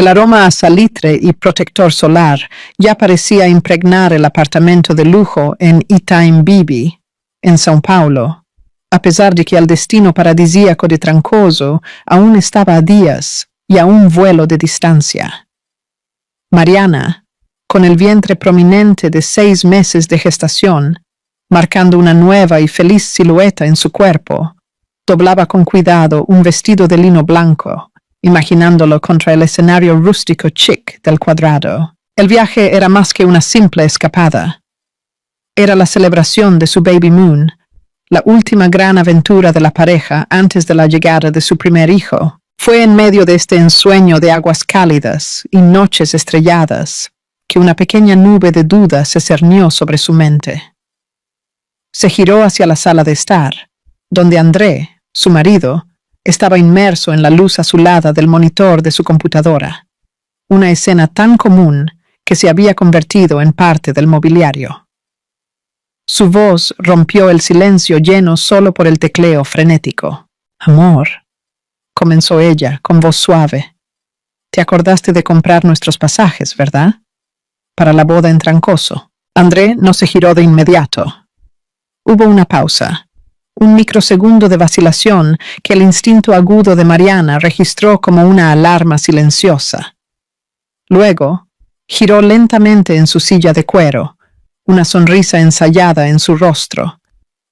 El aroma a salitre y protector solar ya parecía impregnar el apartamento de lujo en Itaim-Bibi, en São Paulo, a pesar de que el destino paradisíaco de Trancoso aún estaba a días y a un vuelo de distancia. Mariana, con el vientre prominente de 6 meses de gestación, marcando una nueva y feliz silueta en su cuerpo, doblaba con cuidado un vestido de lino blanco, imaginándolo contra el escenario rústico chic del cuadrado. El viaje era más que una simple escapada. Era la celebración de su baby moon, la última gran aventura de la pareja antes de la llegada de su primer hijo. Fue en medio de este ensueño de aguas cálidas y noches estrelladas que una pequeña nube de duda se cernió sobre su mente. Se giró hacia la sala de estar, donde André, su marido, estaba inmerso en la luz azulada del monitor de su computadora, una escena tan común que se había convertido en parte del mobiliario. Su voz rompió el silencio lleno solo por el tecleo frenético. «Amor», comenzó ella con voz suave, «te acordaste de comprar nuestros pasajes, ¿verdad? Para la boda en Trancoso». André no se giró de inmediato. Hubo una pausa, un microsegundo de vacilación que el instinto agudo de Mariana registró como una alarma silenciosa. Luego, giró lentamente en su silla de cuero, una sonrisa ensayada en su rostro,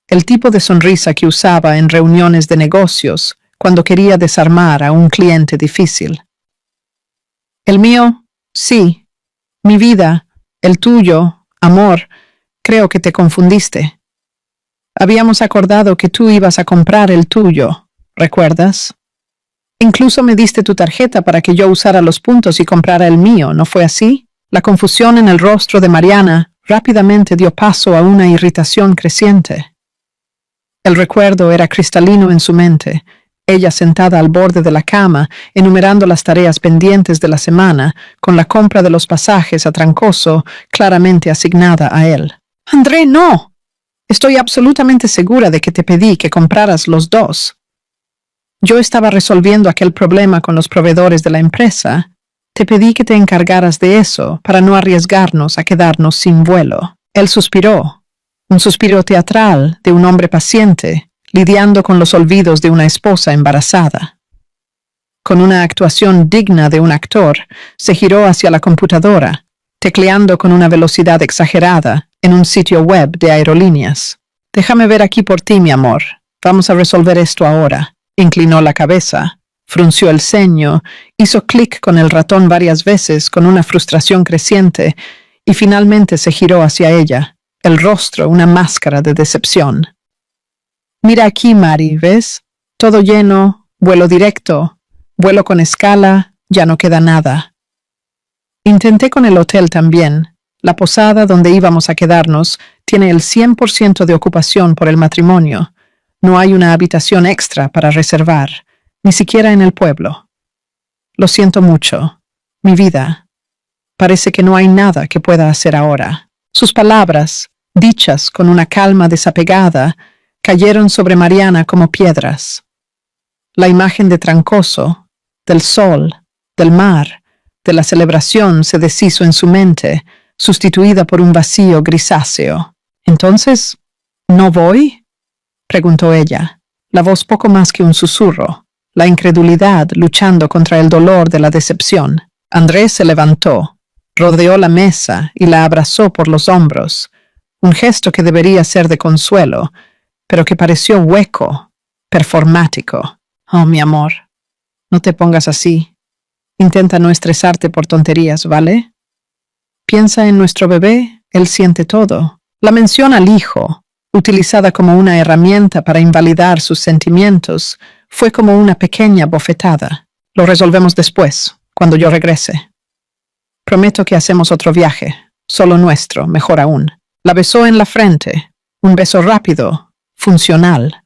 el tipo de sonrisa que usaba en reuniones de negocios cuando quería desarmar a un cliente difícil. «El mío, sí. Mi vida, el tuyo, amor, creo que te confundiste. Habíamos acordado que tú ibas a comprar el tuyo, ¿recuerdas? Incluso me diste tu tarjeta para que yo usara los puntos y comprara el mío, ¿no fue así?» La confusión en el rostro de Mariana rápidamente dio paso a una irritación creciente. El recuerdo era cristalino en su mente, ella sentada al borde de la cama, enumerando las tareas pendientes de la semana, con la compra de los pasajes a Trancoso claramente asignada a él. «André, no. Estoy absolutamente segura de que te pedí que compraras los dos. Yo estaba resolviendo aquel problema con los proveedores de la empresa. Te pedí que te encargaras de eso para no arriesgarnos a quedarnos sin vuelo». Él suspiró, un suspiro teatral de un hombre paciente, lidiando con los olvidos de una esposa embarazada. Con una actuación digna de un actor, se giró hacia la computadora, tecleando con una velocidad exagerada en un sitio web de aerolíneas. «Déjame ver aquí por ti, mi amor. Vamos a resolver esto ahora». Inclinó la cabeza, frunció el ceño, hizo clic con el ratón varias veces con una frustración creciente y finalmente se giró hacia ella, el rostro una máscara de decepción. «Mira aquí, Mari, ¿ves? Todo lleno, vuelo directo, vuelo con escala, ya no queda nada. Intenté con el hotel también. La posada donde íbamos a quedarnos tiene el 100% de ocupación por el matrimonio. No hay una habitación extra para reservar, ni siquiera en el pueblo. Lo siento mucho, mi vida. Parece que no hay nada que pueda hacer ahora». Sus palabras, dichas con una calma desapegada, cayeron sobre Mariana como piedras. La imagen de Trancoso, del sol, del mar, de la celebración se deshizo en su mente, sustituida por un vacío grisáceo. «¿Entonces, no voy?», preguntó ella, la voz poco más que un susurro, la incredulidad luchando contra el dolor de la decepción. Andrés se levantó, rodeó la mesa y la abrazó por los hombros, un gesto que debería ser de consuelo, pero que pareció hueco, performático. «Oh, mi amor, no te pongas así. Intenta no estresarte por tonterías, ¿vale? Piensa en nuestro bebé, él siente todo». La mención al hijo, utilizada como una herramienta para invalidar sus sentimientos, fue como una pequeña bofetada. «Lo resolvemos después, cuando yo regrese. Prometo que hacemos otro viaje, solo nuestro, mejor aún». La besó en la frente, un beso rápido, funcional.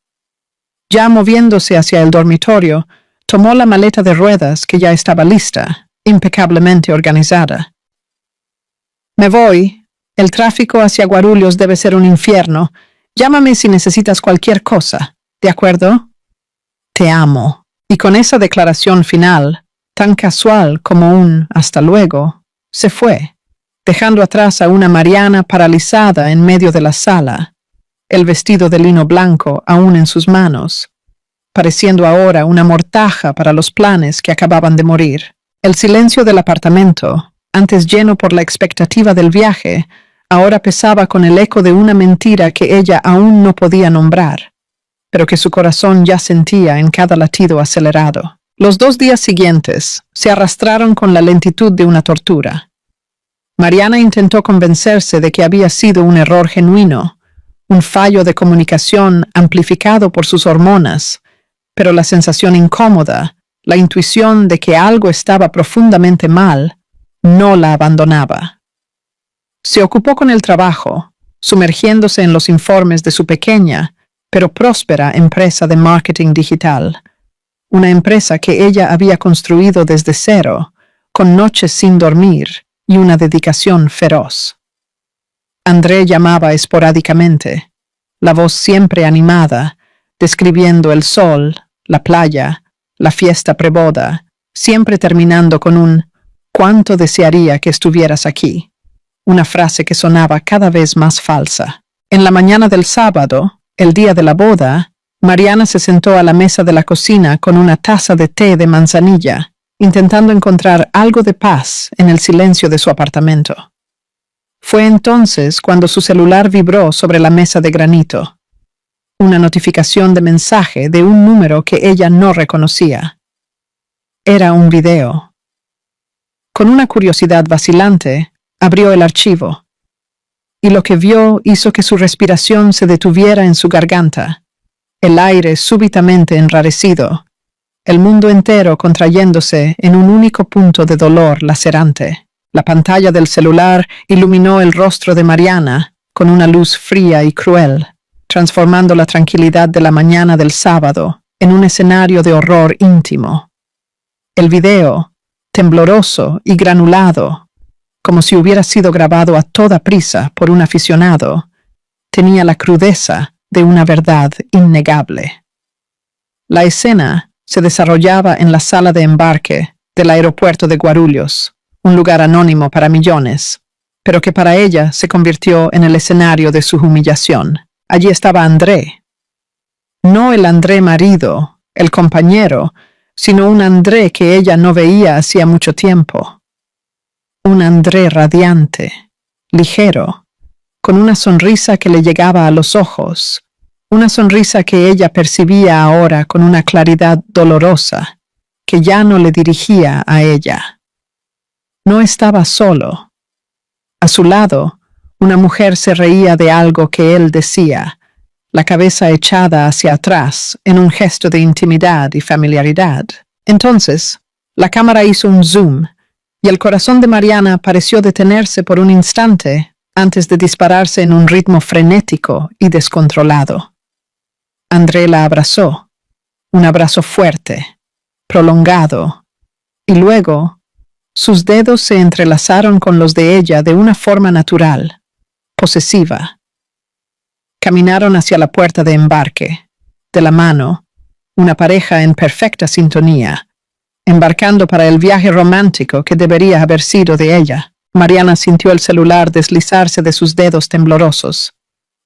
Ya moviéndose hacia el dormitorio, tomó la maleta de ruedas que ya estaba lista, impecablemente organizada. «Me voy. El tráfico hacia Guarulhos debe ser un infierno. Llámame si necesitas cualquier cosa, ¿de acuerdo? Te amo». Y con esa declaración final, tan casual como un hasta luego, se fue, dejando atrás a una Mariana paralizada en medio de la sala, el vestido de lino blanco aún en sus manos, pareciendo ahora una mortaja para los planes que acababan de morir. El silencio del apartamento, antes lleno por la expectativa del viaje, ahora pesaba con el eco de una mentira que ella aún no podía nombrar, pero que su corazón ya sentía en cada latido acelerado. Los 2 días siguientes se arrastraron con la lentitud de una tortura. Mariana intentó convencerse de que había sido un error genuino, un fallo de comunicación amplificado por sus hormonas, pero la sensación incómoda, la intuición de que algo estaba profundamente mal, no la abandonaba. Se ocupó con el trabajo, sumergiéndose en los informes de su pequeña, pero próspera empresa de marketing digital, una empresa que ella había construido desde cero, con noches sin dormir y una dedicación feroz. André llamaba esporádicamente, la voz siempre animada, describiendo el sol, la playa, la fiesta preboda, siempre terminando con un «¿Cuánto desearía que estuvieras aquí?», una frase que sonaba cada vez más falsa. En la mañana del sábado, el día de la boda, Mariana se sentó a la mesa de la cocina con una taza de té de manzanilla, intentando encontrar algo de paz en el silencio de su apartamento. Fue entonces cuando su celular vibró sobre la mesa de granito. Una notificación de mensaje de un número que ella no reconocía. Era un video. Con una curiosidad vacilante, abrió el archivo, y lo que vio hizo que su respiración se detuviera en su garganta, el aire súbitamente enrarecido, el mundo entero contrayéndose en un único punto de dolor lacerante. La pantalla del celular iluminó el rostro de Mariana con una luz fría y cruel, transformando la tranquilidad de la mañana del sábado en un escenario de horror íntimo. El video, tembloroso y granulado, como si hubiera sido grabado a toda prisa por un aficionado, tenía la crudeza de una verdad innegable. La escena se desarrollaba en la sala de embarque del aeropuerto de Guarulhos, un lugar anónimo para millones, pero que para ella se convirtió en el escenario de su humillación. Allí estaba André. No el André marido, el compañero, sino un André que ella no veía hacía mucho tiempo. Un André radiante, ligero, con una sonrisa que le llegaba a los ojos, una sonrisa que ella percibía ahora con una claridad dolorosa, que ya no le dirigía a ella. No estaba solo. A su lado, una mujer se reía de algo que él decía, la cabeza echada hacia atrás en un gesto de intimidad y familiaridad. Entonces, la cámara hizo un zoom, y el corazón de Mariana pareció detenerse por un instante antes de dispararse en un ritmo frenético y descontrolado. André la abrazó, un abrazo fuerte, prolongado, y luego sus dedos se entrelazaron con los de ella de una forma natural, posesiva. Caminaron hacia la puerta de embarque, de la mano, una pareja en perfecta sintonía, embarcando para el viaje romántico que debería haber sido de ella. Mariana sintió el celular deslizarse de sus dedos temblorosos,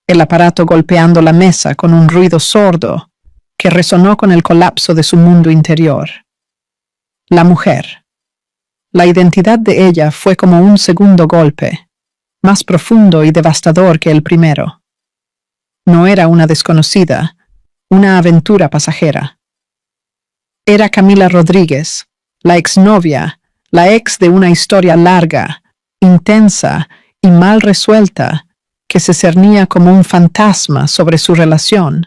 el aparato golpeando la mesa con un ruido sordo que resonó con el colapso de su mundo interior. La mujer. La identidad de ella fue como un segundo golpe, más profundo y devastador que el primero. No era una desconocida, una aventura pasajera. Era Camila Rodríguez, la exnovia, la ex de una historia larga, intensa y mal resuelta, que se cernía como un fantasma sobre su relación.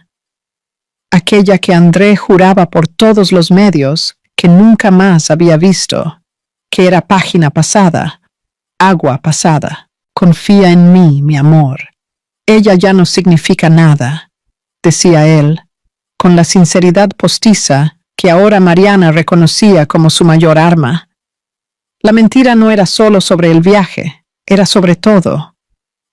Aquella que André juraba por todos los medios que nunca más había visto, que era página pasada, agua pasada. Confía en mí, mi amor. Ella ya no significa nada, decía él, con la sinceridad postiza que ahora Mariana reconocía como su mayor arma. La mentira no era solo sobre el viaje, era sobre todo,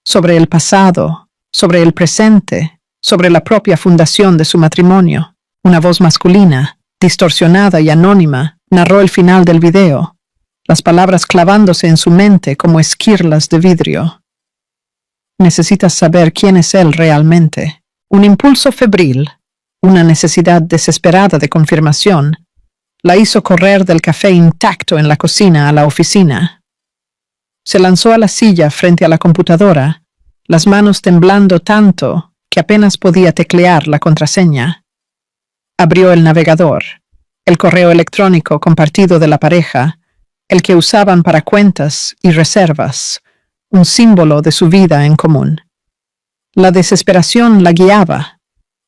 sobre el pasado, sobre el presente, sobre la propia fundación de su matrimonio. Una voz masculina, distorsionada y anónima, Narró el final del video, las palabras clavándose en su mente como esquirlas de vidrio. Necesitas saber quién es él realmente. Un impulso febril, una necesidad desesperada de confirmación, la hizo correr del café intacto en la cocina a la oficina. Se lanzó a la silla frente a la computadora, las manos temblando tanto que apenas podía teclear la contraseña. Abrió el navegador, el correo electrónico compartido de la pareja, el que usaban para cuentas y reservas, un símbolo de su vida en común. La desesperación la guiaba,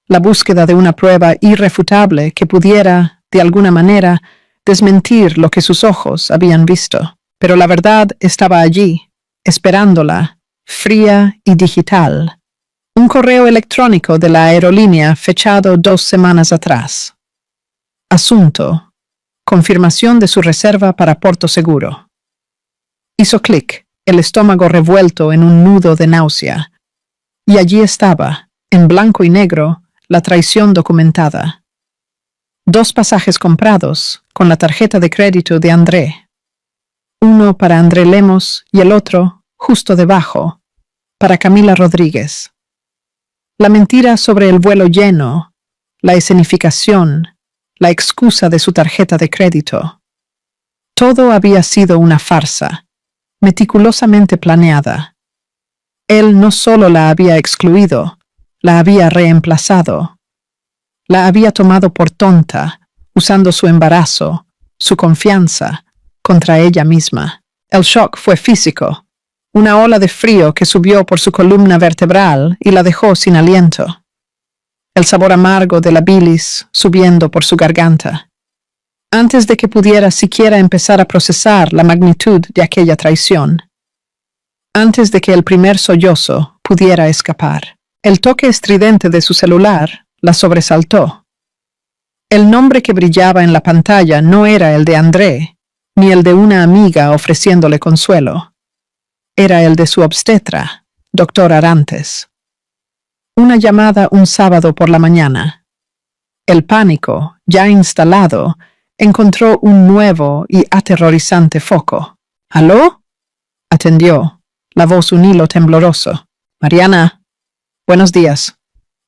la búsqueda de una prueba irrefutable que pudiera, de alguna manera, desmentir lo que sus ojos habían visto. Pero la verdad estaba allí, esperándola, fría y digital. Un correo electrónico de la aerolínea fechado 2 semanas atrás. Asunto: confirmación de su reserva para Porto Seguro. Hizo clic, el estómago revuelto en un nudo de náusea. Y allí estaba, en blanco y negro, la traición documentada. 2 pasajes comprados, con la tarjeta de crédito de André. Uno para André Lemos y el otro, justo debajo, para Camila Rodríguez. La mentira sobre el vuelo lleno, la escenificación, la excusa de su tarjeta de crédito. Todo había sido una farsa, meticulosamente planeada. Él no solo la había excluido, la había reemplazado. La había tomado por tonta, usando su embarazo, su confianza, contra ella misma. El shock fue físico, una ola de frío que subió por su columna vertebral y la dejó sin aliento. El sabor amargo de la bilis subiendo por su garganta. Antes de que pudiera siquiera empezar a procesar la magnitud de aquella traición. Antes de que el primer sollozo pudiera escapar. El toque estridente de su celular la sobresaltó. El nombre que brillaba en la pantalla no era el de André, ni el de una amiga ofreciéndole consuelo. Era el de su obstetra, Dr. Arantes. Una llamada un sábado por la mañana. El pánico, ya instalado, encontró un nuevo y aterrorizante foco. ¿Aló? Atendió, la voz un hilo tembloroso. Mariana, buenos días.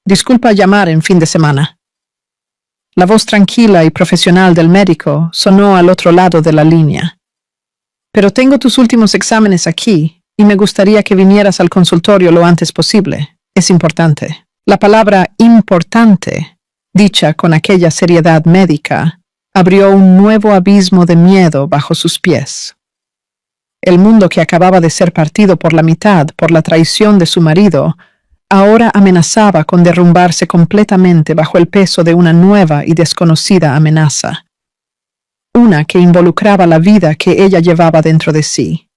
Disculpa llamar en fin de semana. La voz tranquila y profesional del médico sonó al otro lado de la línea. Pero tengo tus últimos exámenes aquí y me gustaría que vinieras al consultorio lo antes posible. Es importante. La palabra importante, dicha con aquella seriedad médica, abrió un nuevo abismo de miedo bajo sus pies. El mundo que acababa de ser partido por la mitad por la traición de su marido, ahora amenazaba con derrumbarse completamente bajo el peso de una nueva y desconocida amenaza. Una que involucraba la vida que ella llevaba dentro de sí.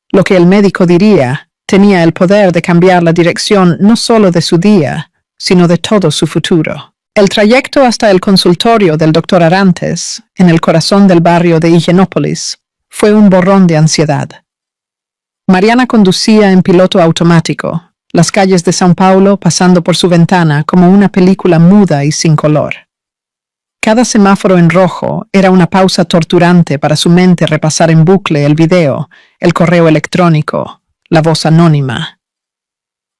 Lo que el médico diría tenía el poder de cambiar la dirección no solo de su día, sino de todo su futuro. El trayecto hasta el consultorio del Dr. Arantes, en el corazón del barrio de Higienópolis, fue un borrón de ansiedad. Mariana conducía en piloto automático, las calles de São Paulo pasando por su ventana como una película muda y sin color. Cada semáforo en rojo era una pausa torturante para su mente repasar en bucle el video, el correo electrónico, la voz anónima.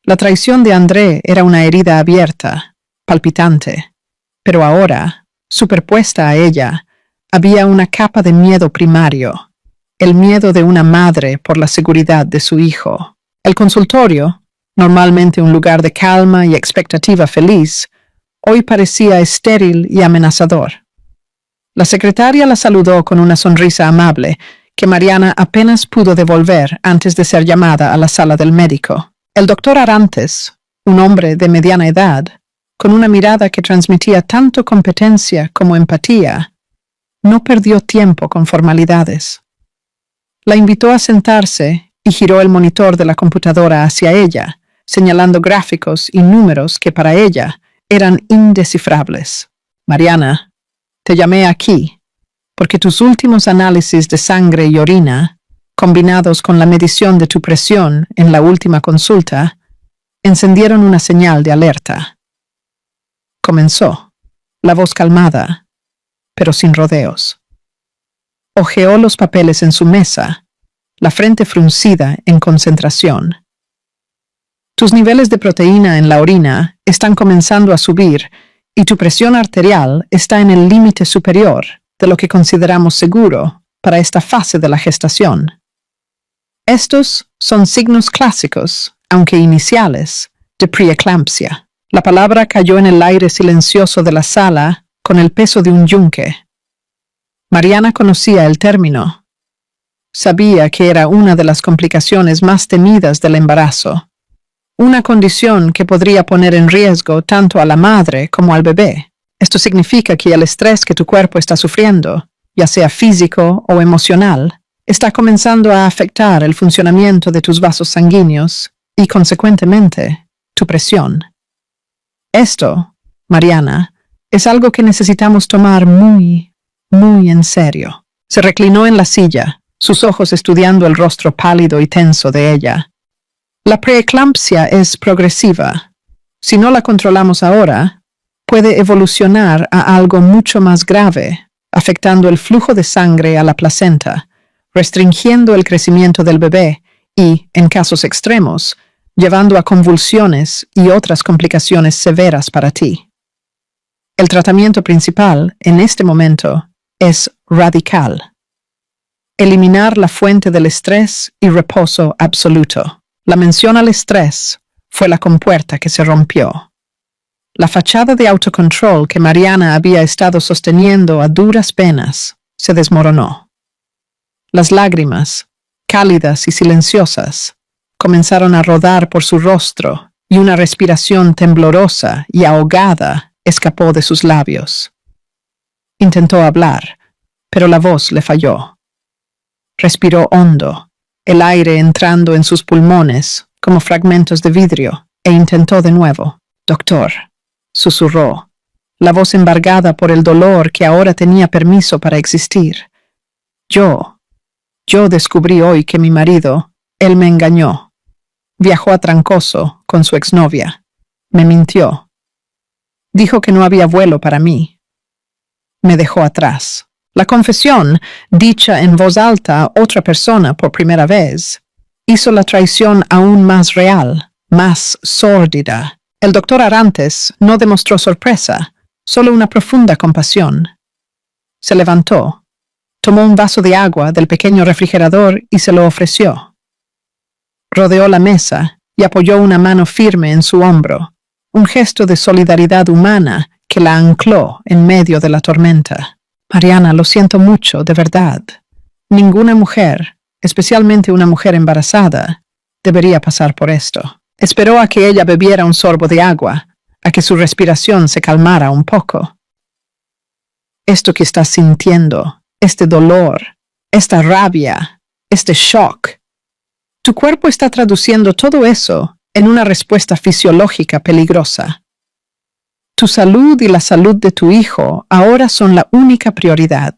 La traición de André era una herida abierta, palpitante, pero ahora, superpuesta a ella, había una capa de miedo primario, el miedo de una madre por la seguridad de su hijo. El consultorio, normalmente un lugar de calma y expectativa feliz, hoy parecía estéril y amenazador. La secretaria la saludó con una sonrisa amable que Mariana apenas pudo devolver antes de ser llamada a la sala del médico. El doctor Arantes, un hombre de mediana edad, con una mirada que transmitía tanto competencia como empatía, no perdió tiempo con formalidades. La invitó a sentarse y giró el monitor de la computadora hacia ella, señalando gráficos y números que para ella eran indescifrables. Mariana, te llamé aquí porque tus últimos análisis de sangre y orina, combinados con la medición de tu presión en la última consulta, encendieron una señal de alerta. Comenzó, la voz calmada, pero sin rodeos. Hojeó los papeles en su mesa, la frente fruncida en concentración. Tus niveles de proteína en la orina están comenzando a subir y tu presión arterial está en el límite superior de lo que consideramos seguro para esta fase de la gestación. Estos son signos clásicos, aunque iniciales, de preeclampsia. La palabra cayó en el aire silencioso de la sala con el peso de un yunque. Mariana conocía el término. Sabía que era una de las complicaciones más temidas del embarazo, una condición que podría poner en riesgo tanto a la madre como al bebé. Esto significa que el estrés que tu cuerpo está sufriendo, ya sea físico o emocional, está comenzando a afectar el funcionamiento de tus vasos sanguíneos y, consecuentemente, tu presión. Esto, Mariana, es algo que necesitamos tomar muy en serio. Se reclinó en la silla, sus ojos estudiando el rostro pálido y tenso de ella. La preeclampsia es progresiva. Si no la controlamos ahora, puede evolucionar a algo mucho más grave, afectando el flujo de sangre a la placenta, restringiendo el crecimiento del bebé y, en casos extremos, llevando a convulsiones y otras complicaciones severas para ti. El tratamiento principal, en este momento, es radical. Eliminar la fuente del estrés y reposo absoluto. La mención al estrés fue la compuerta que se rompió. La fachada de autocontrol que Mariana había estado sosteniendo a duras penas se desmoronó. Las lágrimas, cálidas y silenciosas, comenzaron a rodar por su rostro y una respiración temblorosa y ahogada escapó de sus labios. Intentó hablar, pero la voz le falló. Respiró hondo, el aire entrando en sus pulmones como fragmentos de vidrio, e intentó de nuevo. «Doctor», susurró, la voz embargada por el dolor que ahora tenía permiso para existir. Yo descubrí hoy que mi marido, él me engañó. Viajó a Trancoso con su exnovia. Me mintió. Dijo que no había vuelo para mí. Me dejó atrás. La confesión, dicha en voz alta a otra persona por primera vez, hizo la traición aún más real, más sórdida. El doctor Arantes no demostró sorpresa, solo una profunda compasión. Se levantó, tomó un vaso de agua del pequeño refrigerador y se lo ofreció. Rodeó la mesa y apoyó una mano firme en su hombro, un gesto de solidaridad humana que la ancló en medio de la tormenta. Mariana, lo siento mucho, de verdad. Ninguna mujer, especialmente una mujer embarazada, debería pasar por esto. Esperó a que ella bebiera un sorbo de agua, a que su respiración se calmara un poco. Esto que estás sintiendo, este dolor, esta rabia, este shock, tu cuerpo está traduciendo todo eso en una respuesta fisiológica peligrosa. Tu salud y la salud de tu hijo ahora son la única prioridad.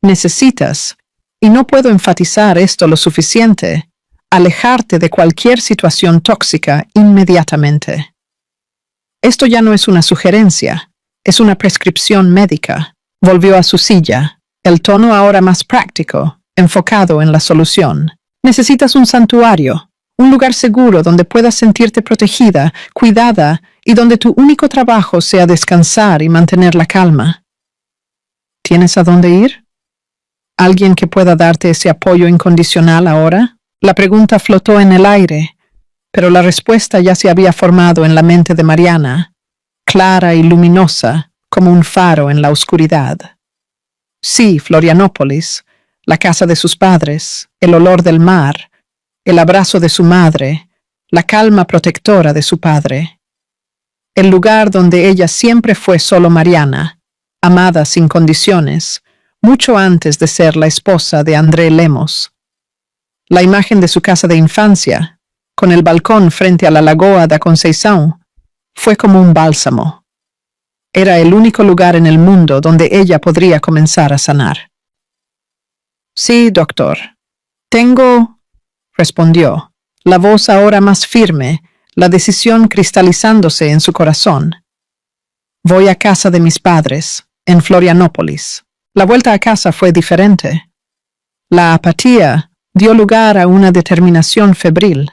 Necesitas, y no puedo enfatizar esto lo suficiente, alejarte de cualquier situación tóxica inmediatamente. Esto ya no es una sugerencia, es una prescripción médica. Volvió a su silla, el tono ahora más práctico, enfocado en la solución. Necesitas un santuario, un lugar seguro donde puedas sentirte protegida, cuidada y donde tu único trabajo sea descansar y mantener la calma. ¿Tienes a dónde ir? ¿Alguien que pueda darte ese apoyo incondicional ahora? La pregunta flotó en el aire, pero la respuesta ya se había formado en la mente de Mariana, clara y luminosa como un faro en la oscuridad. Sí, Florianópolis, la casa de sus padres, el olor del mar, el abrazo de su madre, la calma protectora de su padre. El lugar donde ella siempre fue solo Mariana, amada sin condiciones, mucho antes de ser la esposa de André Lemos. La imagen de su casa de infancia, con el balcón frente a la Lagoa da Conceição, fue como un bálsamo. Era el único lugar en el mundo donde ella podría comenzar a sanar. «Sí, doctor. Tengo», respondió, la voz ahora más firme, la decisión cristalizándose en su corazón. «Voy a casa de mis padres, en Florianópolis. La vuelta a casa fue diferente. La apatía dio lugar a una determinación febril.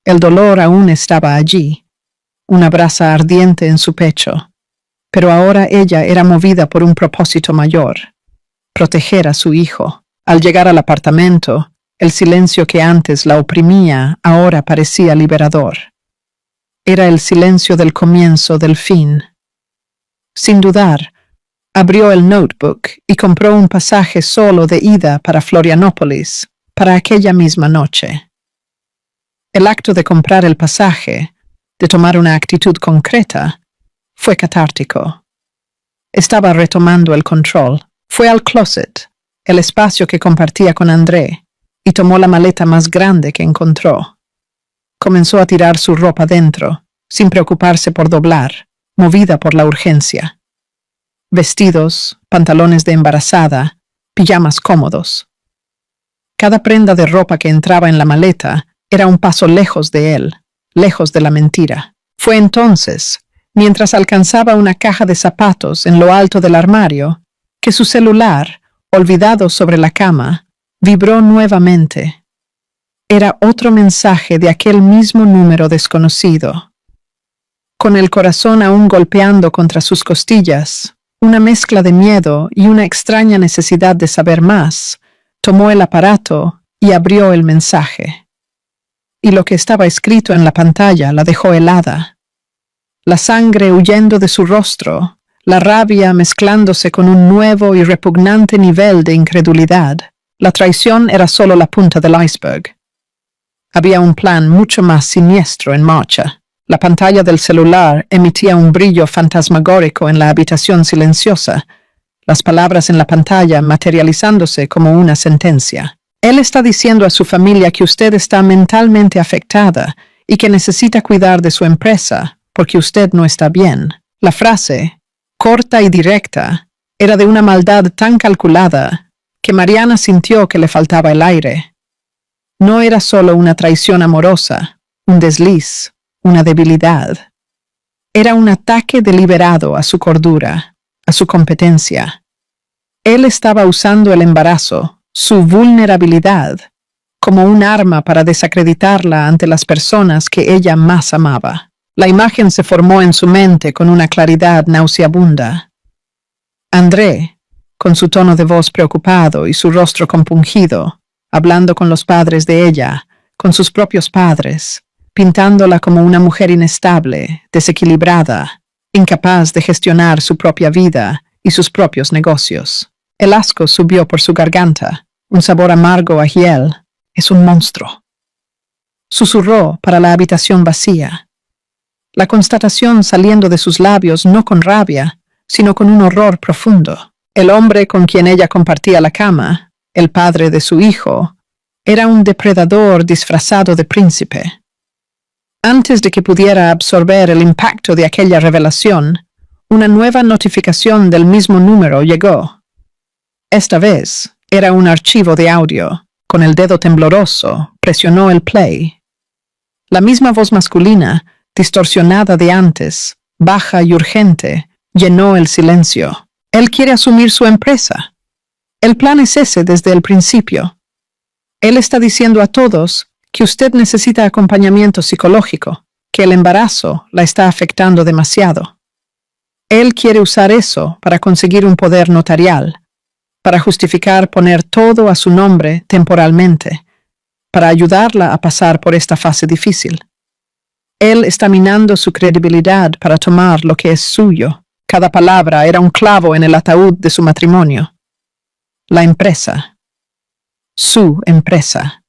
El dolor aún estaba allí, una brasa ardiente en su pecho, pero ahora ella era movida por un propósito mayor: proteger a su hijo. Al llegar al apartamento, el silencio que antes la oprimía ahora parecía liberador. Era el silencio del comienzo del fin. Sin dudar, abrió el notebook y compró un pasaje solo de ida para Florianópolis, para aquella misma noche. El acto de comprar el pasaje, de tomar una actitud concreta, fue catártico. Estaba retomando el control. Fue al closet, el espacio que compartía con André, y tomó la maleta más grande que encontró. Comenzó a tirar su ropa dentro, sin preocuparse por doblar, movida por la urgencia. Vestidos, pantalones de embarazada, pijamas cómodos. Cada prenda de ropa que entraba en la maleta era un paso lejos de él, lejos de la mentira. Fue entonces, mientras alcanzaba una caja de zapatos en lo alto del armario, que su celular, olvidado sobre la cama, vibró nuevamente. Era otro mensaje de aquel mismo número desconocido. Con el corazón aún golpeando contra sus costillas, una mezcla de miedo y una extraña necesidad de saber más, tomó el aparato y abrió el mensaje. Y lo que estaba escrito en la pantalla la dejó helada. La sangre huyendo de su rostro, la rabia mezclándose con un nuevo y repugnante nivel de incredulidad. La traición era solo la punta del iceberg. Había un plan mucho más siniestro en marcha. La pantalla del celular emitía un brillo fantasmagórico en la habitación silenciosa, las palabras en la pantalla materializándose como una sentencia. Él está diciendo a su familia que usted está mentalmente afectada y que necesita cuidar de su empresa porque usted no está bien. La frase, corta y directa, era de una maldad tan calculada que Mariana sintió que le faltaba el aire. No era solo una traición amorosa, un desliz, una debilidad. Era un ataque deliberado a su cordura, a su competencia. Él estaba usando el embarazo, su vulnerabilidad, como un arma para desacreditarla ante las personas que ella más amaba. La imagen se formó en su mente con una claridad nauseabunda. André, con su tono de voz preocupado y su rostro compungido, hablando con los padres de ella, con sus propios padres, pintándola como una mujer inestable, desequilibrada, incapaz de gestionar su propia vida y sus propios negocios. El asco subió por su garganta, un sabor amargo a hiel. Es un monstruo. Susurró para la habitación vacía. La constatación saliendo de sus labios no con rabia, sino con un horror profundo. El hombre con quien ella compartía la cama, el padre de su hijo, era un depredador disfrazado de príncipe. Antes de que pudiera absorber el impacto de aquella revelación, una nueva notificación del mismo número llegó. Esta vez era un archivo de audio. Con el dedo tembloroso, presionó el play. La misma voz masculina, distorsionada de antes, baja y urgente, llenó el silencio. Él quiere asumir su empresa. El plan es ese desde el principio. Él está diciendo a todos que usted necesita acompañamiento psicológico, que el embarazo la está afectando demasiado. Él quiere usar eso para conseguir un poder notarial, para justificar poner todo a su nombre temporalmente, para ayudarla a pasar por esta fase difícil. Él está minando su credibilidad para tomar lo que es suyo. Cada palabra era un clavo en el ataúd de su matrimonio. La empresa. Su empresa.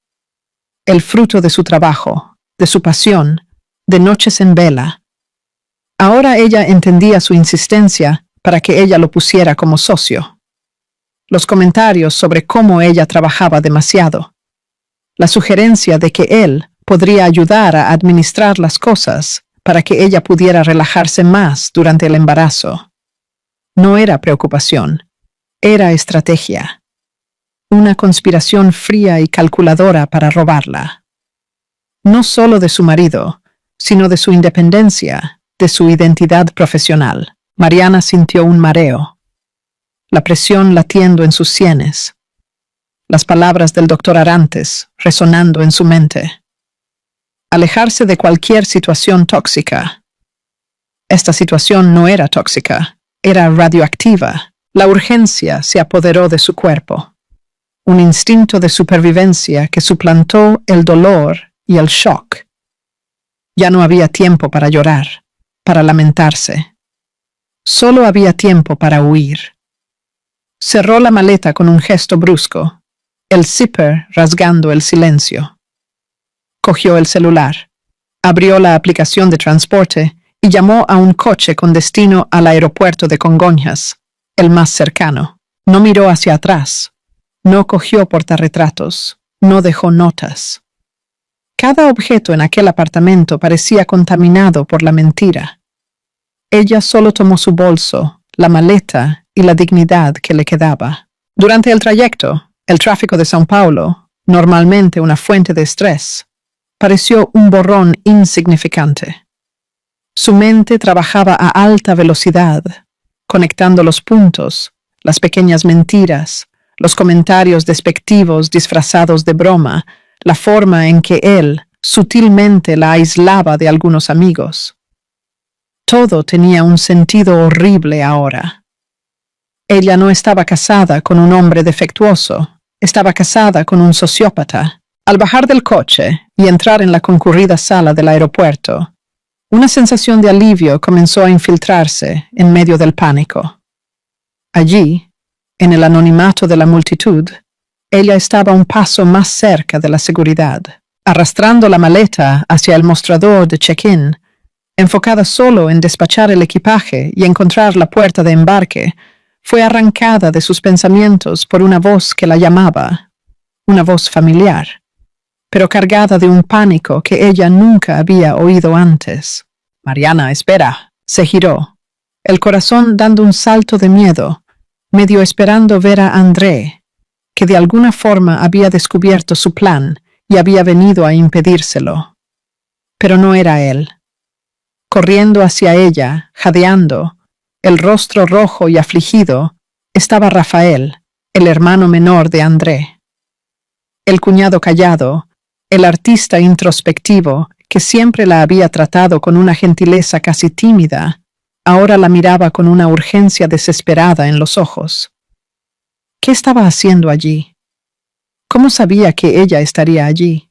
El fruto de su trabajo, de su pasión, de noches en vela. Ahora ella entendía su insistencia para que ella lo pusiera como socio. Los comentarios sobre cómo ella trabajaba demasiado. La sugerencia de que él podría ayudar a administrar las cosas para que ella pudiera relajarse más durante el embarazo. No era preocupación, era estrategia. Una conspiración fría y calculadora para robarla. No solo de su marido, sino de su independencia, de su identidad profesional. Mariana sintió un mareo. la presión latiendo en sus sienes. Las palabras del doctor Arantes resonando en su mente. Alejarse de cualquier situación tóxica. Esta situación no era tóxica, era radioactiva. La urgencia se apoderó de su cuerpo. Un instinto de supervivencia que suplantó el dolor y el shock. Ya no había tiempo para llorar, para lamentarse. Solo había tiempo para huir. Cerró la maleta con un gesto brusco, el zipper rasgando el silencio. Cogió el celular, abrió la aplicación de transporte y llamó a un coche con destino al aeropuerto de Congonhas, el más cercano. No miró hacia atrás, no cogió portarretratos, no dejó notas. Cada objeto en aquel apartamento parecía contaminado por la mentira. Ella solo tomó su bolso, la maleta y la dignidad que le quedaba. Durante el trayecto, el tráfico de São Paulo, normalmente una fuente de estrés, pareció un borrón insignificante. Su mente trabajaba a alta velocidad, conectando los puntos, las pequeñas mentiras, los comentarios despectivos disfrazados de broma, la forma en que él sutilmente la aislaba de algunos amigos. Todo tenía un sentido horrible ahora. Ella no estaba casada con un hombre defectuoso, estaba casada con un sociópata. Al bajar del coche y entrar en la concurrida sala del aeropuerto, una sensación de alivio comenzó a infiltrarse en medio del pánico. Allí, en el anonimato de la multitud, ella estaba un paso más cerca de la seguridad, arrastrando la maleta hacia el mostrador de check-in, enfocada solo en despachar el equipaje y encontrar la puerta de embarque. Fue arrancada de sus pensamientos por una voz que la llamaba, una voz familiar, pero cargada de un pánico que ella nunca había oído antes. «Mariana, espera». Se giró, el corazón dando un salto de miedo, medio esperando ver a André, que de alguna forma había descubierto su plan y había venido a impedírselo. Pero no era él. Corriendo hacia ella, jadeando, el rostro rojo y afligido, estaba Rafael, el hermano menor de André. El cuñado callado, el artista introspectivo que siempre la había tratado con una gentileza casi tímida, ahora la miraba con una urgencia desesperada en los ojos. ¿Qué estaba haciendo allí? ¿Cómo sabía que ella estaría allí?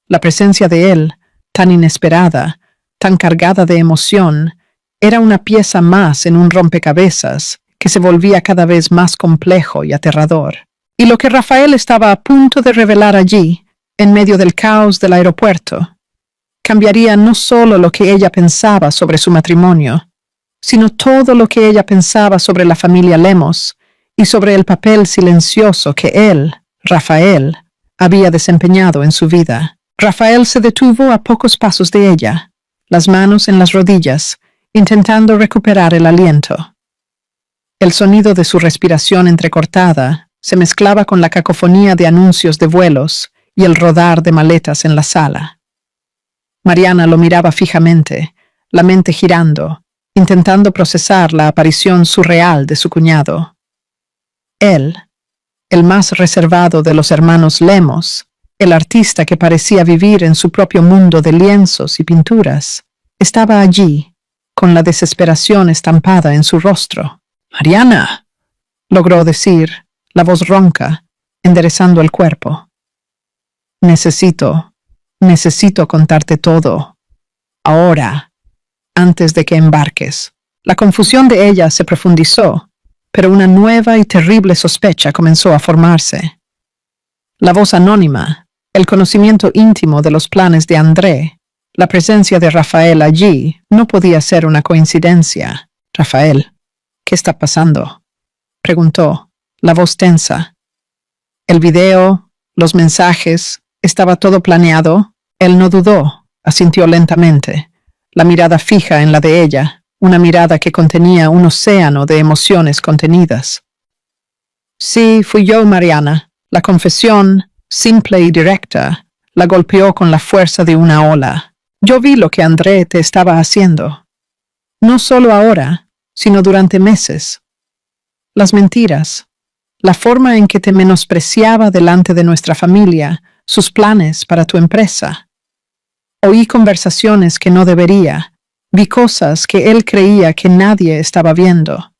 La presencia de él, tan inesperada, tan cargada de emoción, era una pieza más en un rompecabezas que se volvía cada vez más complejo y aterrador. Y lo que Rafael estaba a punto de revelar allí, en medio del caos del aeropuerto, cambiaría no solo lo que ella pensaba sobre su matrimonio, sino todo lo que ella pensaba sobre la familia Lemos y sobre el papel silencioso que él, Rafael, había desempeñado en su vida. Rafael se detuvo a pocos pasos de ella, las manos en las rodillas, intentando recuperar el aliento. El sonido de su respiración entrecortada se mezclaba con la cacofonía de anuncios de vuelos y el rodar de maletas en la sala. Mariana lo miraba fijamente, la mente girando, intentando procesar la aparición surreal de su cuñado. Él, el más reservado de los hermanos Lemos, el artista que parecía vivir en su propio mundo de lienzos y pinturas, estaba allí, con la desesperación estampada en su rostro. «Mariana», logró decir, la voz ronca, enderezando el cuerpo. Necesito contarte todo. Ahora, antes de que embarques». La confusión de ella se profundizó, pero una nueva y terrible sospecha comenzó a formarse. La voz anónima, el conocimiento íntimo de los planes de André, la presencia de Rafael allí, no podía ser una coincidencia. «Rafael, ¿qué está pasando?», preguntó, la voz tensa. El video, los mensajes, ¿estaba todo planeado? Él no dudó, asintió lentamente, la mirada fija en la de ella, una mirada que contenía un océano de emociones contenidas. «Sí, fui yo, Mariana». La confesión, simple y directa, la golpeó con la fuerza de una ola. «Yo vi lo que André te estaba haciendo. No solo ahora, sino durante meses». las mentiras, la forma en que te menospreciaba delante de nuestra familia, sus planes para tu empresa. Oí conversaciones que no debería, vi cosas que él creía que nadie estaba viendo.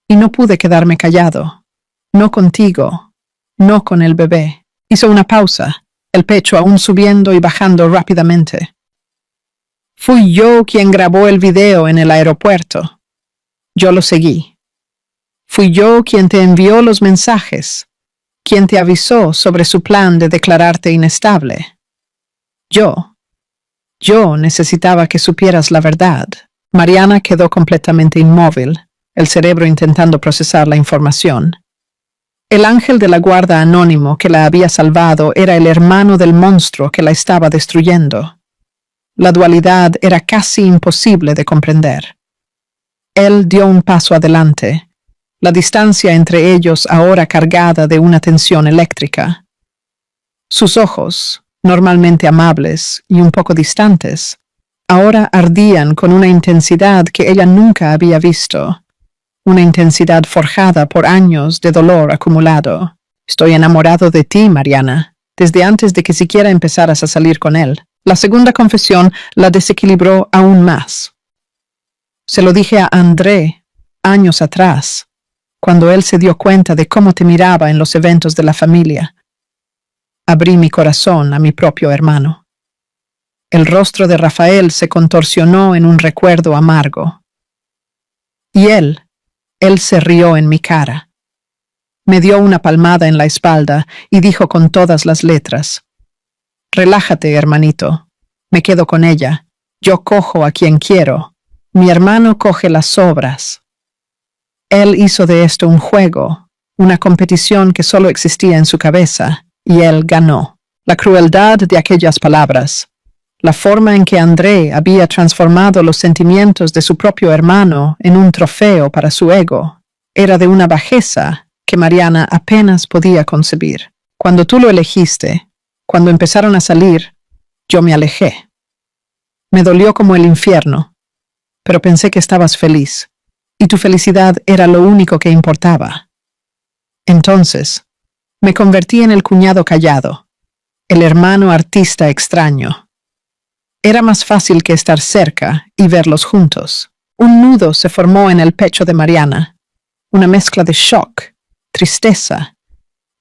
Y no pude quedarme callado. No contigo, no con el bebé. Hizo una pausa, el pecho aún subiendo y bajando rápidamente. Fui yo quien grabó el video en el aeropuerto. Yo lo seguí. Fui yo quien te envió los mensajes, quien te avisó sobre su plan de declararte inestable. Yo necesitaba que supieras la verdad. Mariana quedó completamente inmóvil, el cerebro intentando procesar la información. El ángel de la guarda anónimo que la había salvado era el hermano del monstruo que la estaba destruyendo. La dualidad era casi imposible de comprender. Él dio un paso adelante, la distancia entre ellos ahora cargada de una tensión eléctrica. Sus ojos, normalmente amables y un poco distantes, ahora ardían con una intensidad que ella nunca había visto, una intensidad forjada por años de dolor acumulado. Estoy enamorado de ti, Mariana, desde antes de que siquiera empezaras a salir con él. La segunda confesión la desequilibró aún más. Se lo dije a André años atrás, cuando él se dio cuenta de cómo te miraba en los eventos de la familia. Abrí mi corazón a mi propio hermano. El rostro de Rafael se contorsionó en un recuerdo amargo. Y él se rió en mi cara. Me dio una palmada en la espalda y dijo con todas las letras: «Relájate, hermanito. Me quedo con ella. Yo cojo a quien quiero. Mi hermano coge las sobras». Él hizo de esto un juego, una competición que solo existía en su cabeza, y él ganó. La crueldad de aquellas palabras, la forma en que André había transformado los sentimientos de su propio hermano en un trofeo para su ego, era de una bajeza que Mariana apenas podía concebir. Cuando tú lo elegiste, cuando empezaron a salir, yo me alejé. Me dolió como el infierno, pero pensé que estabas feliz, y tu felicidad era lo único que importaba. Entonces, me convertí en el cuñado callado, el hermano artista extraño. Era más fácil que estar cerca y verlos juntos. Un nudo se formó en el pecho de Mariana, una mezcla de shock, tristeza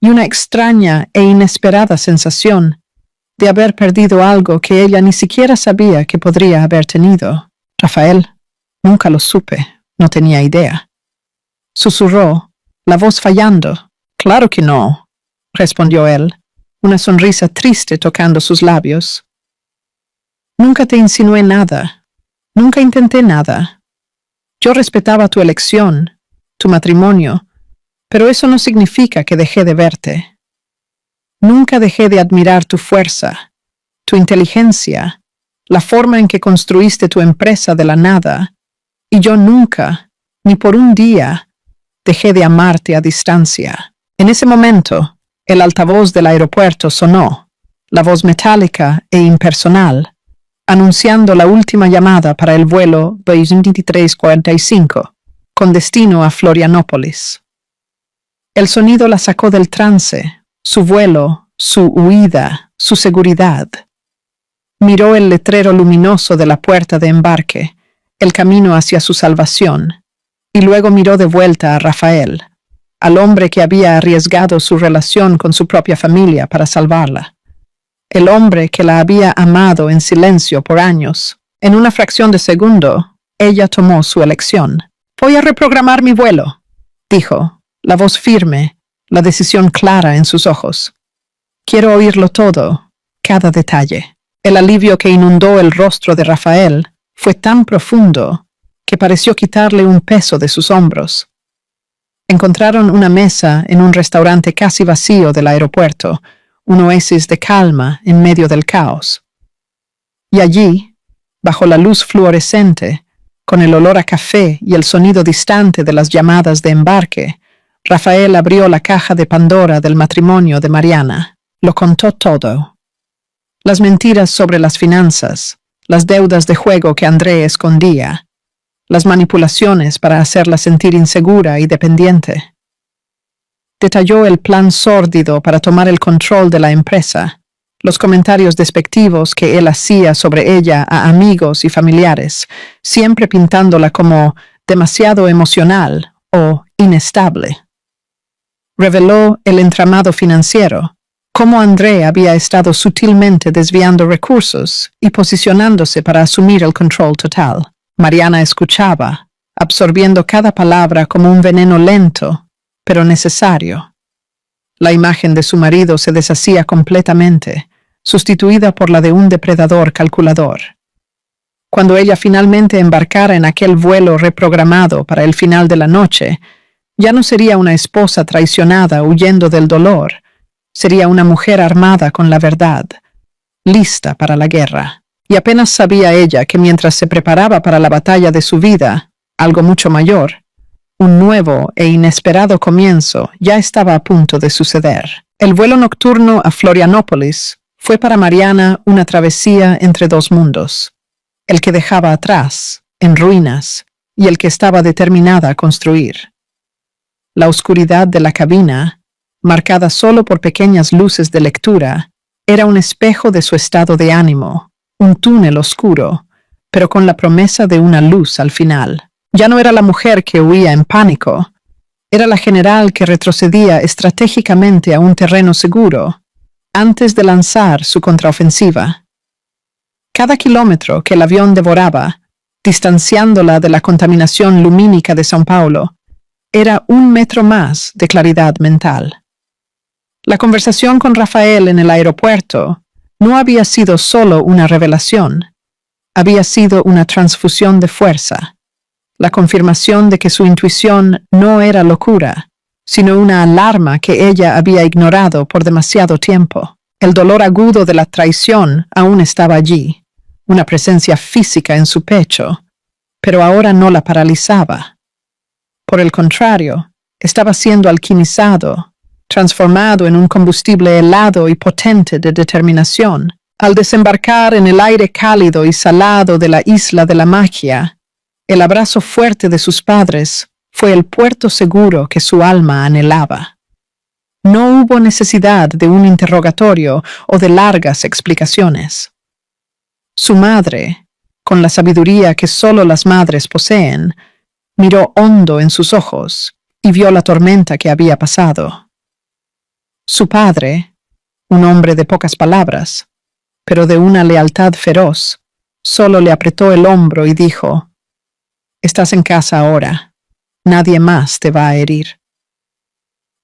y una extraña e inesperada sensación de haber perdido algo que ella ni siquiera sabía que podría haber tenido. Rafael, nunca lo supe, no tenía idea. Susurró, la voz fallando. Claro que no, respondió él, una sonrisa triste tocando sus labios. Nunca te insinué nada, nunca intenté nada. Yo respetaba tu elección, tu matrimonio, pero eso no significa que dejé de verte. Nunca dejé de admirar tu fuerza, tu inteligencia, la forma en que construiste tu empresa de la nada, y yo nunca, ni por un día, dejé de amarte a distancia. En ese momento, el altavoz del aeropuerto sonó, la voz metálica e impersonal, anunciando la última llamada para el vuelo 2345, con destino a Florianópolis. El sonido la sacó del trance, su vuelo, su huida, su seguridad. Miró el letrero luminoso de la puerta de embarque, el camino hacia su salvación, y luego miró de vuelta a Rafael, al hombre que había arriesgado su relación con su propia familia para salvarla. El hombre que la había amado en silencio por años. En una fracción de segundo, ella tomó su elección. «Voy a reprogramar mi vuelo», dijo, la voz firme, la decisión clara en sus ojos. «Quiero oírlo todo, cada detalle». El alivio que inundó el rostro de Rafael fue tan profundo que pareció quitarle un peso de sus hombros. Encontraron una mesa en un restaurante casi vacío del aeropuerto, un oasis de calma en medio del caos. Y allí, bajo la luz fluorescente, con el olor a café y el sonido distante de las llamadas de embarque, Rafael abrió la caja de Pandora del matrimonio de Mariana. Lo contó todo. Las mentiras sobre las finanzas, las deudas de juego que André escondía, las manipulaciones para hacerla sentir insegura y dependiente. detalló el plan sórdido para tomar el control de la empresa, los comentarios despectivos que él hacía sobre ella a amigos y familiares, siempre pintándola como demasiado emocional o inestable. Reveló el entramado financiero, cómo André había estado sutilmente desviando recursos y posicionándose para asumir el control total. Mariana escuchaba, absorbiendo cada palabra como un veneno lento, pero necesario. La imagen de su marido se deshacía completamente, sustituida por la de un depredador calculador. Cuando ella finalmente embarcara en aquel vuelo reprogramado para el final de la noche, ya no sería una esposa traicionada huyendo del dolor, sería una mujer armada con la verdad, lista para la guerra. Y apenas sabía ella que mientras se preparaba para la batalla de su vida, algo mucho mayor, un nuevo e inesperado comienzo ya estaba a punto de suceder. El vuelo nocturno a Florianópolis fue para Mariana una travesía entre dos mundos, el que dejaba atrás, en ruinas, y el que estaba determinada a construir. La oscuridad de la cabina, marcada solo por pequeñas luces de lectura, era un espejo de su estado de ánimo, un túnel oscuro, pero con la promesa de una luz al final. Ya no era la mujer que huía en pánico, era la general que retrocedía estratégicamente a un terreno seguro, antes de lanzar su contraofensiva. Cada kilómetro que el avión devoraba, distanciándola de la contaminación lumínica de São Paulo, era un metro más de claridad mental. La conversación con Rafael en el aeropuerto no había sido solo una revelación, había sido una transfusión de fuerza, la confirmación de que su intuición no era locura, sino una alarma que ella había ignorado por demasiado tiempo. El dolor agudo de la traición aún estaba allí, una presencia física en su pecho, pero ahora no la paralizaba. Por el contrario, estaba siendo alquimizado, transformado en un combustible helado y potente de determinación. Al desembarcar en el aire cálido y salado de la isla de la magia, el abrazo fuerte de sus padres fue el puerto seguro que su alma anhelaba. No hubo necesidad de un interrogatorio o de largas explicaciones. Su madre, con la sabiduría que solo las madres poseen, miró hondo en sus ojos y vio la tormenta que había pasado. Su padre, un hombre de pocas palabras, pero de una lealtad feroz, solo le apretó el hombro y dijo: «Estás en casa ahora, nadie más te va a herir».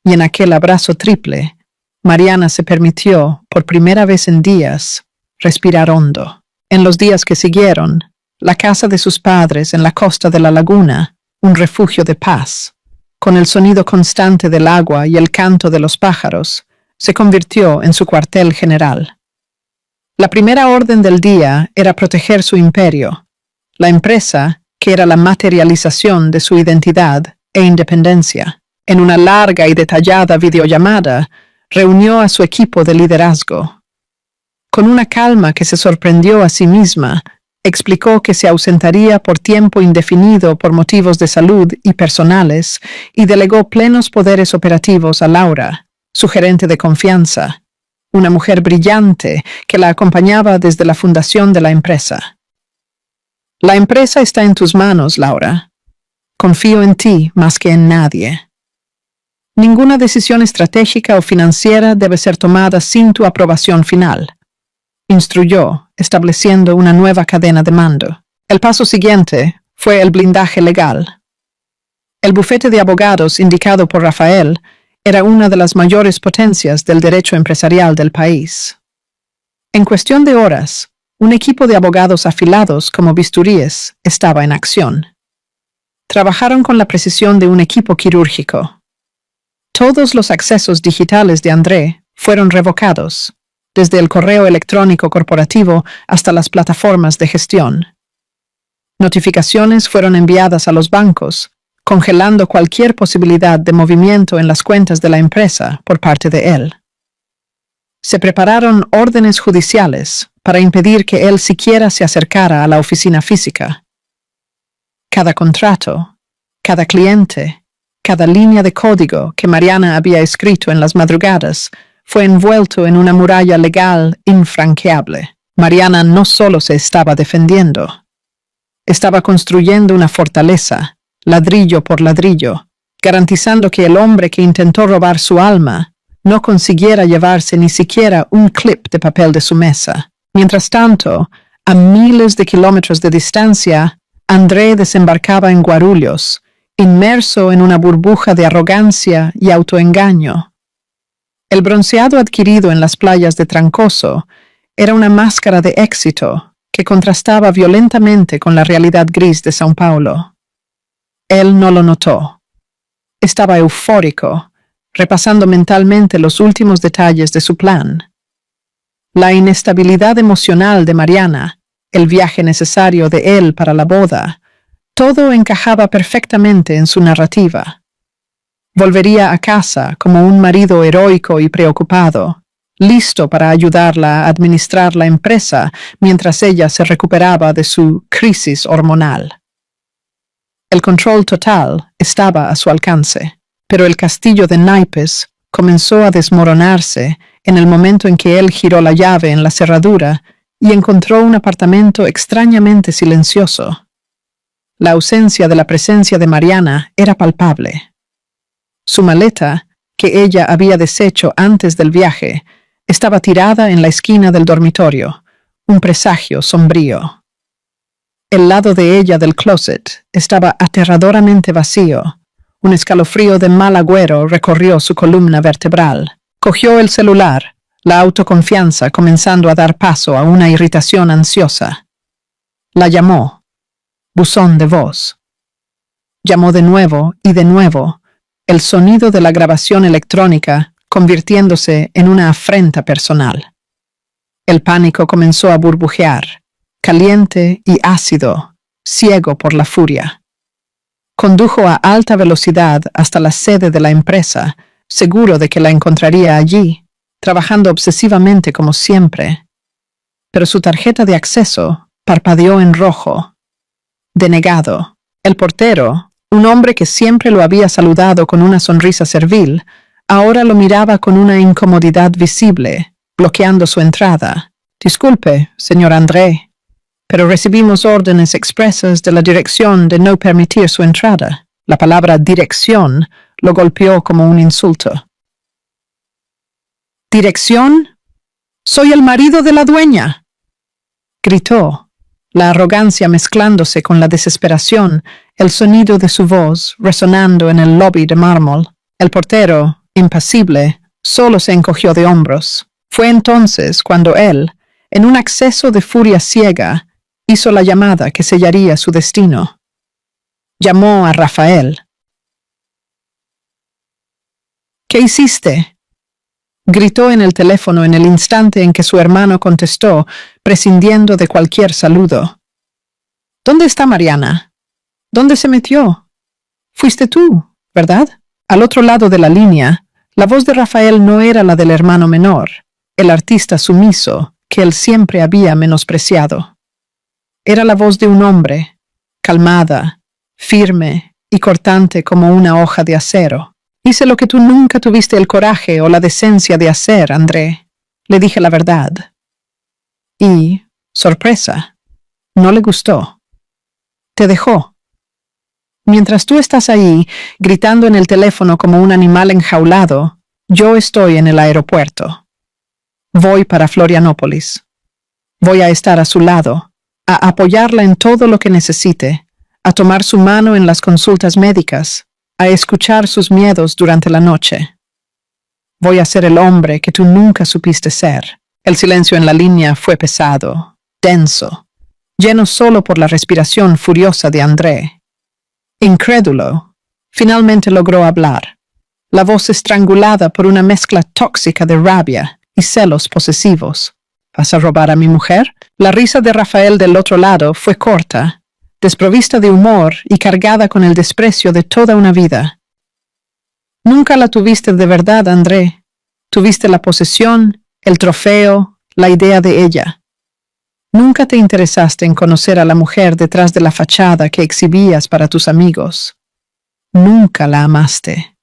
Y en aquel abrazo triple, Mariana se permitió, por primera vez en días, respirar hondo. En los días que siguieron, la casa de sus padres en la costa de la laguna, un refugio de paz, con el sonido constante del agua y el canto de los pájaros, se convirtió en su cuartel general. La primera orden del día era proteger su imperio, la empresa que era la materialización de su identidad e independencia. En una larga y detallada videollamada, reunió a su equipo de liderazgo. Con una calma que se sorprendió a sí misma, explicó que se ausentaría por tiempo indefinido por motivos de salud y personales y delegó plenos poderes operativos a Laura, su gerente de confianza, una mujer brillante que la acompañaba desde la fundación de la empresa. «La empresa está en tus manos, Laura. Confío en ti más que en nadie. Ninguna decisión estratégica o financiera debe ser tomada sin tu aprobación final», instruyó, estableciendo una nueva cadena de mando. El paso siguiente fue el blindaje legal. El bufete de abogados indicado por Rafael era una de las mayores potencias del derecho empresarial del país. En cuestión de horas, un equipo de abogados afilados como bisturíes estaba en acción. Trabajaron con la precisión de un equipo quirúrgico. Todos los accesos digitales de André fueron revocados, desde el correo electrónico corporativo hasta las plataformas de gestión. Notificaciones fueron enviadas a los bancos, congelando cualquier posibilidad de movimiento en las cuentas de la empresa por parte de él. Se prepararon órdenes judiciales para impedir que él siquiera se acercara a la oficina física. Cada contrato, cada cliente, Cada línea de código que Mariana había escrito en las madrugadas fue envuelto en una muralla legal infranqueable. Mariana no solo se estaba defendiendo, estaba construyendo una fortaleza, ladrillo por ladrillo, garantizando que el hombre que intentó robar su alma no consiguiera llevarse ni siquiera un clip de papel de su mesa. Mientras tanto, a miles de kilómetros de distancia, André desembarcaba en Guarulhos, inmerso en una burbuja de arrogancia y autoengaño. El bronceado adquirido en las playas de Trancoso era una máscara de éxito que contrastaba violentamente con la realidad gris de São Paulo. Él no lo notó. Estaba eufórico, repasando mentalmente los últimos detalles de su plan. La inestabilidad emocional de Mariana, el viaje necesario de él para la boda, todo encajaba perfectamente en su narrativa. Volvería a casa como un marido heroico y preocupado, listo para ayudarla a administrar la empresa mientras ella se recuperaba de su crisis hormonal. El control total estaba a su alcance, pero el castillo de naipes comenzó a desmoronarse en el momento en que él giró la llave en la cerradura y encontró un apartamento extrañamente silencioso. La ausencia de la presencia de Mariana era palpable. Su maleta, que ella había deshecho antes del viaje, estaba tirada en la esquina del dormitorio, un presagio sombrío. El lado de ella del closet estaba aterradoramente vacío. Un escalofrío de mal agüero recorrió su columna vertebral. Cogió el celular, la autoconfianza comenzando a dar paso a una irritación ansiosa. La llamó. Buzón de voz. Llamó de nuevo y de nuevo, el sonido de la grabación electrónica convirtiéndose en una afrenta personal. El pánico comenzó a burbujear, caliente y ácido, ciego por la furia. Condujo a alta velocidad hasta la sede de la empresa, seguro de que la encontraría allí, trabajando obsesivamente como siempre. Pero su tarjeta de acceso parpadeó en rojo. Denegado. El portero, un hombre que siempre lo había saludado con una sonrisa servil, ahora lo miraba con una incomodidad visible, bloqueando su entrada. Disculpe, señor André, pero recibimos órdenes expresas de la dirección de no permitir su entrada. La palabra dirección lo golpeó como un insulto. ¿Dirección? ¡Soy el marido de la dueña!, gritó, la arrogancia mezclándose con la desesperación, el sonido de su voz resonando en el lobby de mármol. El portero, impasible, solo se encogió de hombros. Fue entonces cuando él, en un acceso de furia ciega, hizo la llamada que sellaría su destino. Llamó a Rafael. ¿Qué hiciste?, gritó en el teléfono en el instante en que su hermano contestó, prescindiendo de cualquier saludo. ¿Dónde está Mariana? ¿Dónde se metió? Fuiste tú, ¿verdad? Al otro lado de la línea, la voz de Rafael no era la del hermano menor, el artista sumiso que él siempre había menospreciado. Era la voz de un hombre, calmada, firme y cortante como una hoja de acero. Hice lo que tú nunca tuviste el coraje o la decencia de hacer, André. Le dije la verdad. Y, sorpresa, no le gustó. Te dejó. Mientras tú estás ahí, gritando en el teléfono como un animal enjaulado, yo estoy en el aeropuerto. Voy para Florianópolis. Voy a estar a su lado, a apoyarla en todo lo que necesite, a tomar su mano en las consultas médicas, a escuchar sus miedos durante la noche. Voy a ser el hombre que tú nunca supiste ser. El silencio en la línea fue pesado, denso, lleno solo por la respiración furiosa de André. Incrédulo, finalmente logró hablar, la voz estrangulada por una mezcla tóxica de rabia y celos posesivos. ¿Vas a robar a mi mujer? La risa de Rafael del otro lado fue corta, desprovista de humor y cargada con el desprecio de toda una vida. Nunca la tuviste de verdad, André. Tuviste la posesión, el trofeo, la idea de ella. Nunca te interesaste en conocer a la mujer detrás de la fachada que exhibías para tus amigos. Nunca la amaste.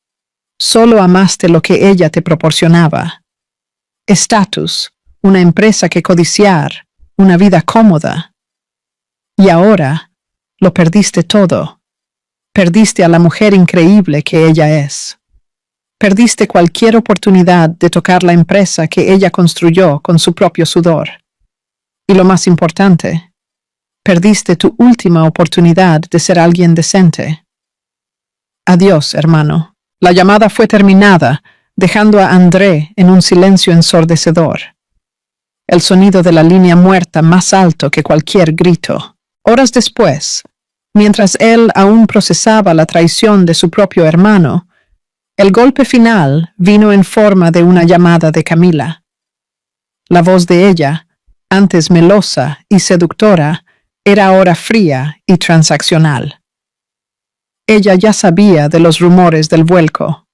Solo amaste lo que ella te proporcionaba. Estatus, una empresa que codiciar, una vida cómoda. Y ahora lo perdiste todo. Perdiste a la mujer increíble que ella es. Perdiste cualquier oportunidad de tocar la empresa que ella construyó con su propio sudor. Y lo más importante, perdiste tu última oportunidad de ser alguien decente. Adiós, hermano. La llamada fue terminada, dejando a André en un silencio ensordecedor. El sonido de la línea muerta más alto que cualquier grito. Horas después, mientras él aún procesaba la traición de su propio hermano, el golpe final vino en forma de una llamada de Camila. La voz de ella, antes melosa y seductora, era ahora fría y transaccional. Ella ya sabía de los rumores del vuelco.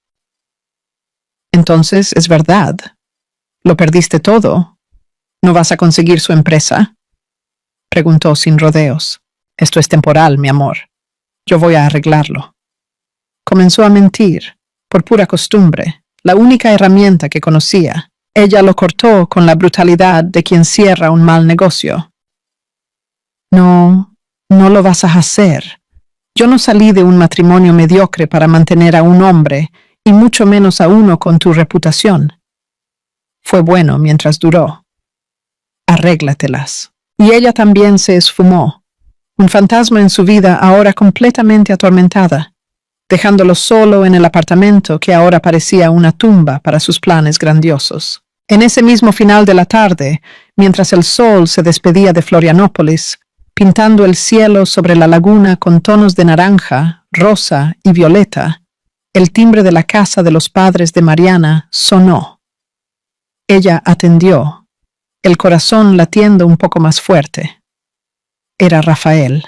Entonces, ¿es verdad? ¿Lo perdiste todo? ¿No vas a conseguir su empresa? Preguntó sin rodeos. Esto es temporal, mi amor. Yo voy a arreglarlo. Comenzó a mentir, por pura costumbre, la única herramienta que conocía. Ella lo cortó con la brutalidad de quien cierra un mal negocio. No lo vas a hacer. Yo no salí de un matrimonio mediocre para mantener a un hombre, y mucho menos a uno con tu reputación. Fue bueno mientras duró. Arréglatelas. Y ella también se esfumó, un fantasma en su vida ahora completamente atormentada, dejándolo solo en el apartamento que ahora parecía una tumba para sus planes grandiosos. En ese mismo final de la tarde, mientras el sol se despedía de Florianópolis, pintando el cielo sobre la laguna con tonos de naranja, rosa y violeta, el timbre de la casa de los padres de Mariana sonó. Ella atendió, el corazón latiendo un poco más fuerte. Era Rafael.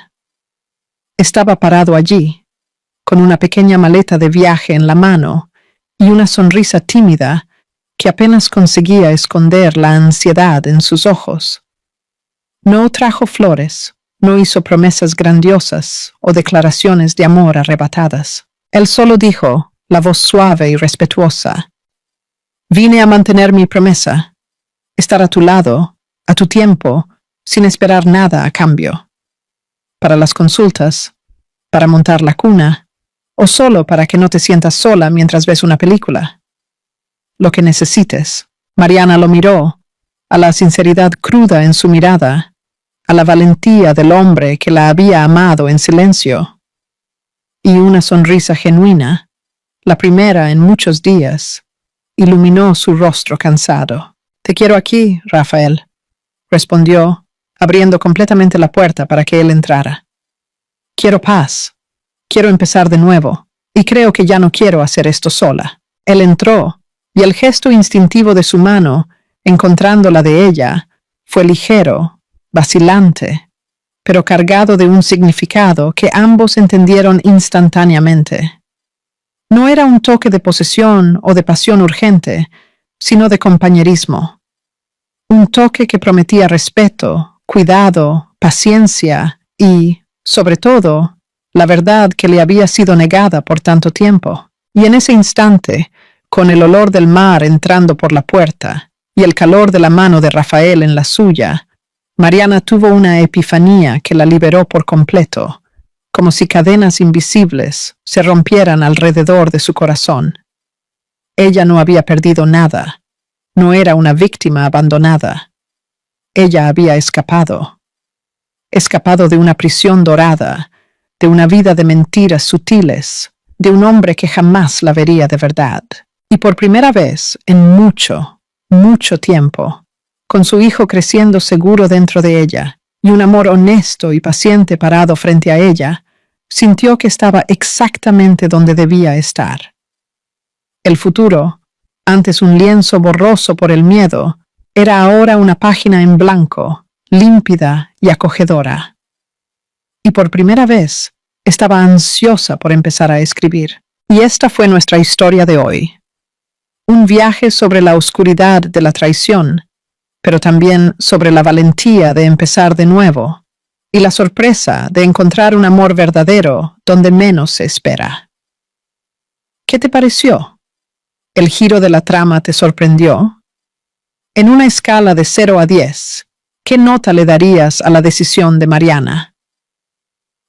Estaba parado allí, con una pequeña maleta de viaje en la mano y una sonrisa tímida que apenas conseguía esconder la ansiedad en sus ojos. No trajo flores, no hizo promesas grandiosas o declaraciones de amor arrebatadas. Él solo dijo, la voz suave y respetuosa: «Vine a mantener mi promesa, estar a tu lado, a tu tiempo, sin esperar nada a cambio. Para las consultas, para montar la cuna, o solo para que no te sientas sola mientras ves una película. Lo que necesites». Mariana lo miró, a la sinceridad cruda en su mirada, a la valentía del hombre que la había amado en silencio. Y una sonrisa genuina, la primera en muchos días, iluminó su rostro cansado. «Te quiero aquí, Rafael», respondió, abriendo completamente la puerta para que él entrara. «Quiero paz, quiero empezar de nuevo, y creo que ya no quiero hacer esto sola». Él entró, y el gesto instintivo de su mano, encontrando la de ella, fue ligero, vacilante, pero cargado de un significado que ambos entendieron instantáneamente. No era un toque de posesión o de pasión urgente, sino de compañerismo. Un toque que prometía respeto, cuidado, paciencia y, sobre todo, la verdad que le había sido negada por tanto tiempo. Y en ese instante, con el olor del mar entrando por la puerta y el calor de la mano de Rafael en la suya, Mariana tuvo una epifanía que la liberó por completo, como si cadenas invisibles se rompieran alrededor de su corazón. Ella no había perdido nada, no era una víctima abandonada. Ella había escapado de una prisión dorada, de una vida de mentiras sutiles, de un hombre que jamás la vería de verdad. Y por primera vez en mucho, mucho tiempo, con su hijo creciendo seguro dentro de ella, y un amor honesto y paciente parado frente a ella, sintió que estaba exactamente donde debía estar. El futuro, antes un lienzo borroso por el miedo, era ahora una página en blanco, límpida y acogedora. Y por primera vez, estaba ansiosa por empezar a escribir. Y esta fue nuestra historia de hoy. Un viaje sobre la oscuridad de la traición, pero también sobre la valentía de empezar de nuevo y la sorpresa de encontrar un amor verdadero donde menos se espera. ¿Qué te pareció? ¿El giro de la trama te sorprendió? En una escala de 0 a 10, ¿qué nota le darías a la decisión de Mariana?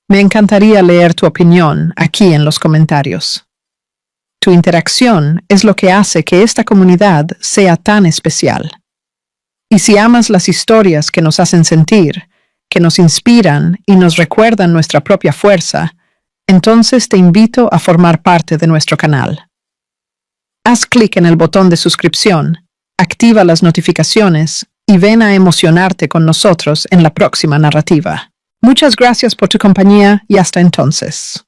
Me encantaría leer tu opinión aquí en los comentarios. Tu interacción es lo que hace que esta comunidad sea tan especial. Y si amas las historias que nos hacen sentir, que nos inspiran y nos recuerdan nuestra propia fuerza, entonces te invito a formar parte de nuestro canal. Haz clic en el botón de suscripción, activa las notificaciones y ven a emocionarte con nosotros en la próxima narrativa. Muchas gracias por tu compañía y hasta entonces.